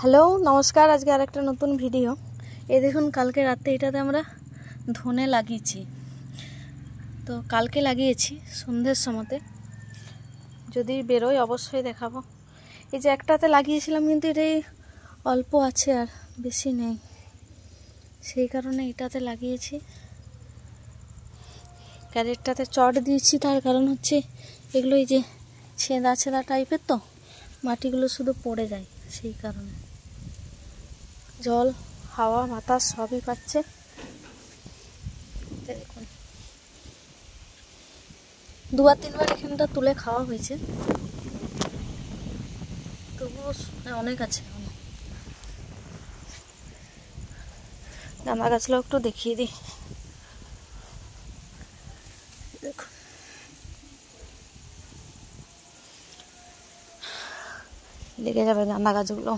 Hello নমস্কার, আজকে আরেকটা নতুন ভিডিও। এই দেখুন, কালকে রাতে এটাতে আমরা ধনে লাগিয়েছি। তো কালকে লাগিয়েছি সন্ধ্যের সময়তে, যদি বেরোয় অবশ্যই দেখাবো। এই যে একটাতে লাগিয়েছিলাম, কিন্তু এটাই অল্প আছে, আর বেশি নেই, সেই কারণে এটাতে লাগিয়েছি। ক্যারেটটাতে চট দিয়েছি, তার কারণ হচ্ছে এগুলো এই যে ছেঁদা ছেঁদা টাইপের, তো মাটিগুলো শুধু পড়ে যায়, সেই কারণে। জল, হাওয়া, বাতাস সবই পাচ্ছে। দেখুন, দুবার তিনবার এখানটা তুলে খাওয়া হয়েছে, তবুও অনেক আছে। গাঁদা গাছগুলো একটু দেখিয়ে দিই। দেখুন, লেগে যাবে গাঁদা গাছগুলো।